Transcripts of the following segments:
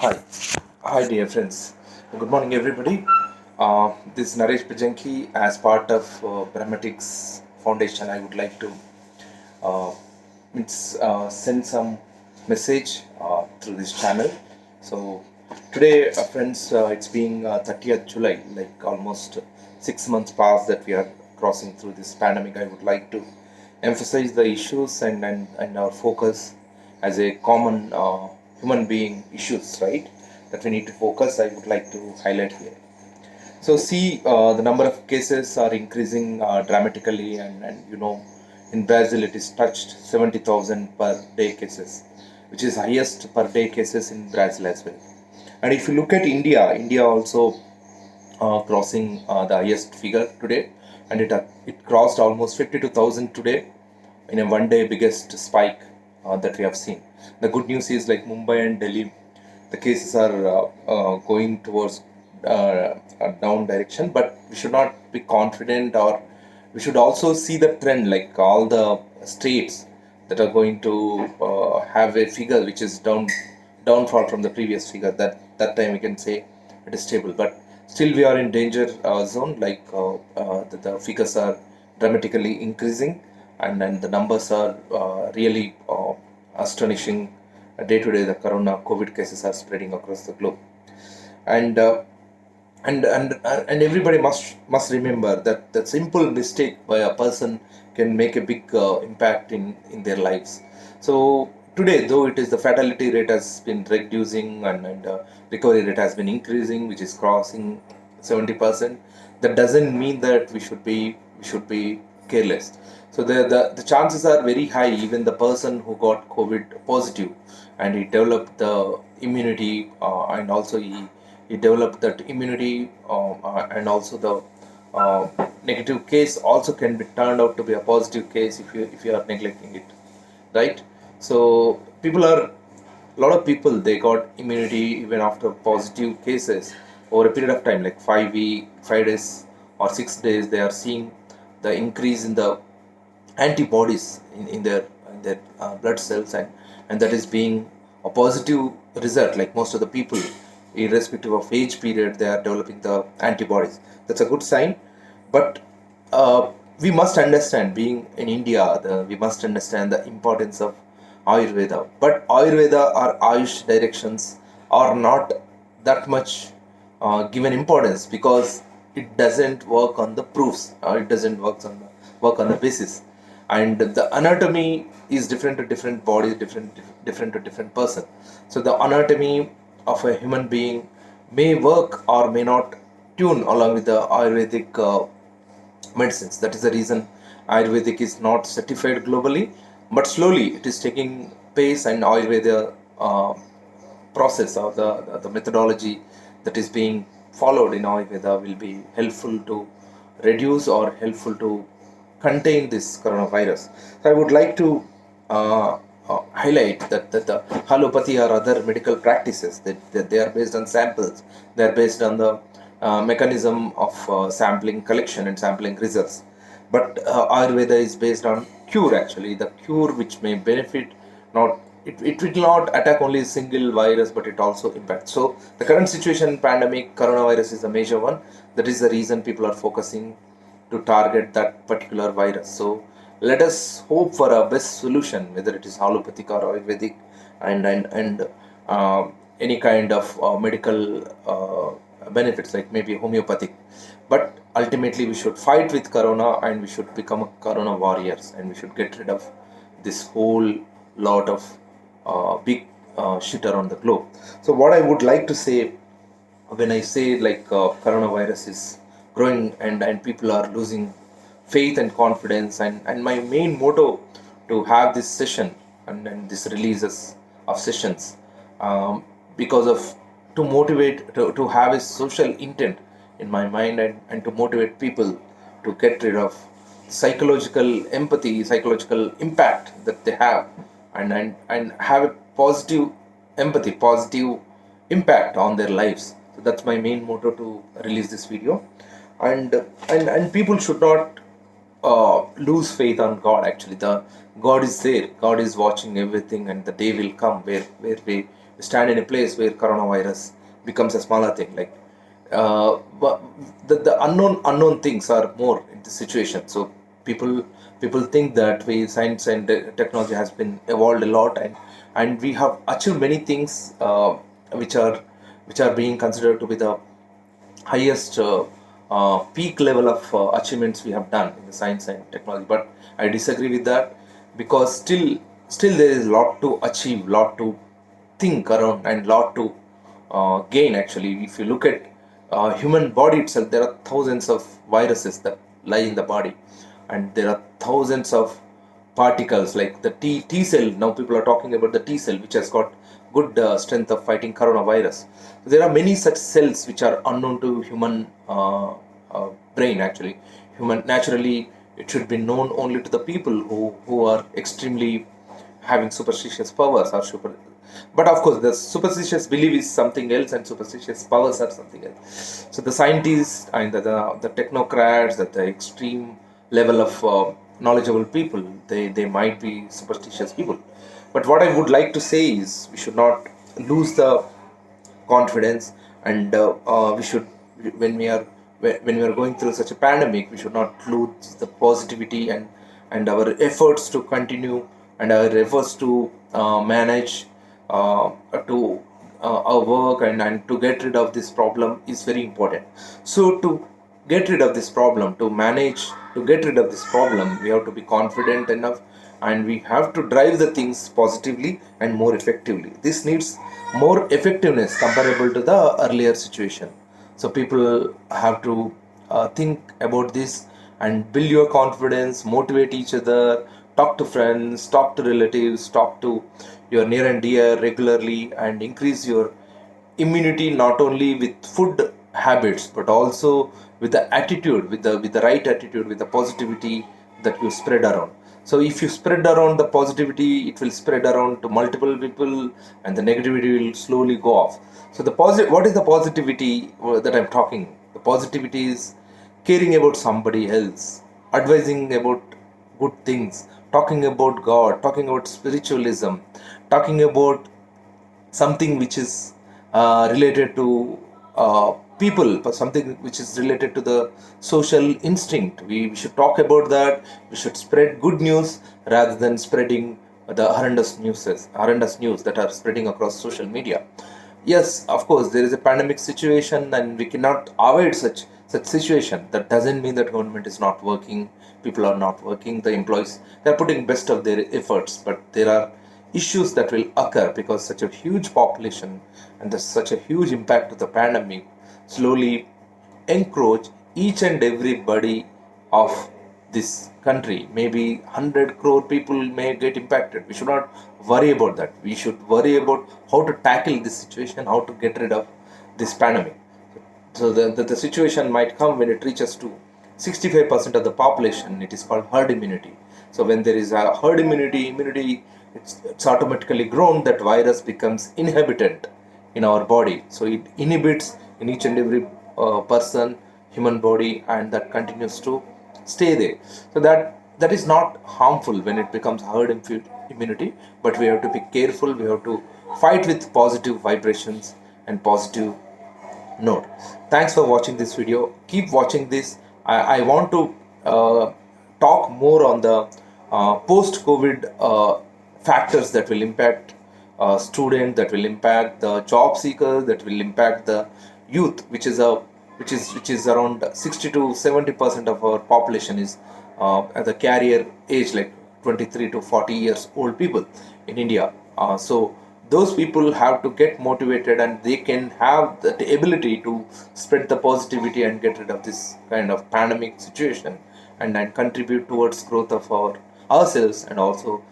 Hi, hi, dear friends. Good morning, everybody. This is Naresh Pajanki. As part of Brahmatics Foundation, I would like to uh, send some message through this channel. So today, friends, it's being 30th July, like almost 6 months past that we are crossing through this pandemic. I would like to emphasize the issues and our focus as a common human being issues, right? That we need to focus. I would like to highlight here. So see, the number of cases are increasing dramatically, and in Brazil it is touched 70,000 per day cases, which is highest per day cases in Brazil as well. And if you look at India, India also crossing the highest figure today, and it crossed almost 52,000 today in a one day biggest spike that we have seen. The good news is like Mumbai and Delhi, the cases are going towards a down direction, but we should not be confident, or we should also see the trend like all the states that are going to have a figure which is downfall from the previous figure. That time we can say it is stable, but still we are in danger zone, like the figures are dramatically increasing, and the numbers are really astonishing. Day to day, the corona COVID cases are spreading across the globe, and uh, and everybody must remember that the simple mistake by a person can make a big impact in their lives. So today, though it is the fatality rate has been reducing, and recovery rate has been increasing, which is crossing 70%, that doesn't mean that we should be careless. So the chances are very high. Even the person who got COVID positive and he developed the immunity, and also he developed that immunity, and also the negative case also can be turned out to be a positive case if you are neglecting it, right? So people are a lot of people, they got immunity even after positive cases over a period of time, like 5 week 5 days or 6 days. They are seeing the increase in the antibodies in their blood cells, and that is being a positive result. Like most of the people, irrespective of age period, they are developing the antibodies. That's a good sign. But we must understand, being in India, we must understand the importance of Ayurveda. But Ayurveda or Ayush directions are not that much given importance, because it doesn't work on the proofs, or it doesn't work on the basis. And the anatomy is different to different bodies, different to different person. So the anatomy of a human being may work or may not tune along with the Ayurvedic medicines. That is the reason Ayurvedic is not certified globally, but slowly it is taking pace, and Ayurveda process, or the methodology that is being followed in Ayurveda will be helpful to reduce or helpful to contain this coronavirus. So I would like to highlight that the allopathy or other medical practices, that they are based on samples, they are based on the mechanism of sampling collection and sampling results. But Ayurveda is based on cure, actually, the cure which may benefit, not it will not attack only a single virus, but it also impacts. So the current situation, pandemic, coronavirus is a major one. That is the reason people are focusing to target that particular virus. So let us hope for a best solution, whether it is allopathic or Ayurvedic, and any kind of medical benefits, like maybe homeopathic. But ultimately, we should fight with corona, and we should become a corona warriors, and we should get rid of this whole lot of big shit around the globe. So what I would like to say, when I say like coronavirus is growing, and people are losing faith and confidence, and my main motto to have this session, and this releases of sessions, because of to motivate, to have a social intent in my mind, and to motivate people to get rid of psychological empathy, psychological impact that they have, and have a positive empathy, positive impact on their lives. So that's my main motto to release this video. And people should not lose faith on God. Actually, the God is there. God is watching everything, and the day will come where stand in a place where coronavirus becomes a smaller thing. Like but the unknown things are more in this situation. So people people think that we science and technology has been evolved a lot, and we have achieved many things which are being considered to be the highest peak level of achievements we have done in the science and technology. But I disagree with that, because still there is a lot to achieve, lot to think around, and lot to gain. Actually, if you look at human body itself, there are thousands of viruses that lie in the body, and there are thousands of particles like the T cell. Now people are talking about the T cell, which has got good strength of fighting coronavirus. There are many such cells which are unknown to human brain. Actually, human naturally, it should be known only to the people who are extremely having superstitious powers or super. But of course, the superstitious belief is something else, and superstitious powers are something else. So the scientists and the technocrats at the extreme level of knowledgeable people, they might be superstitious people. But what I would like to say is, we should not lose the confidence, and we should, when we are when we are going through such a pandemic, we should not lose the positivity, and our efforts to continue, and our efforts to manage to our work, and to get rid of this problem is very important. So to get rid of this problem, to manage to get rid of this problem, we have to be confident enough, and we have to drive the things positively and more effectively. This needs more effectiveness comparable to the earlier situation. So people have to think about this and build your confidence, motivate each other, talk to friends, talk to relatives, talk to your near and dear regularly, and increase your immunity, not only with food habits, but also with the attitude, with the right attitude, with the positivity that you spread around. So if you spread around the positivity, it will spread around to multiple people, and the negativity will slowly go off. So the positive, what is the positivity that I'm talking? The positivity is caring about somebody else, advising about good things, talking about God, talking about spiritualism, talking about something which is related to people, but something which is related to the social instinct. We should talk about that. We should spread good news rather than spreading the horrendous news that are spreading across social media. Yes, of course, there is a pandemic situation, and we cannot avoid such situation. That doesn't mean that government is not working, people are not working, the employees, they are putting best of their efforts, but there are issues that will occur, because such a huge population and there's such a huge impact of the pandemic slowly encroach each and everybody of this country. Maybe 100 crore people may get impacted. We should not worry about that. We should worry about how to tackle this situation, how to get rid of this pandemic. So the situation might come when it reaches to 65% of the population. It is called herd immunity. So when there is a herd immunity, it's automatically grown that virus becomes inhabitant in our body. So it inhibits in each and every person, human body, and that continues to stay there. So that is not harmful when it becomes immunity, but we have to be careful. We have to fight with positive vibrations and positive note. Thanks for watching this video. Keep watching this. I want to talk more on the post-COVID factors that will impact student, that will impact the job seeker, that will impact the youth, which is around 60 to 70% of our population is at the carrier age, like 23 to 40 years old people in India. So those people have to get motivated, and they can have the ability to spread the positivity and get rid of this kind of pandemic situation, and contribute towards growth of ourselves, and also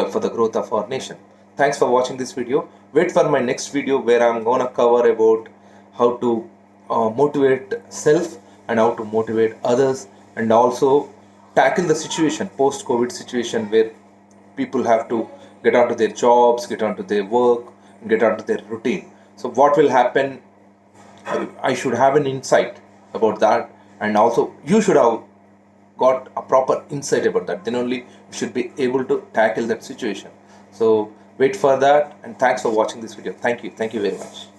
for the growth of our nation. Thanks for watching this video. Wait for my next video, where I'm gonna cover about how to motivate self and how to motivate others, and also tackle the situation, post-COVID situation, where people have to get onto their jobs, get onto their work, get onto their routine. So what will happen? I should have an insight about that, and also you should have got a proper insight about that. Then only you should be able to tackle that situation. So Wait for that, and thanks for watching this video. Thank you very much.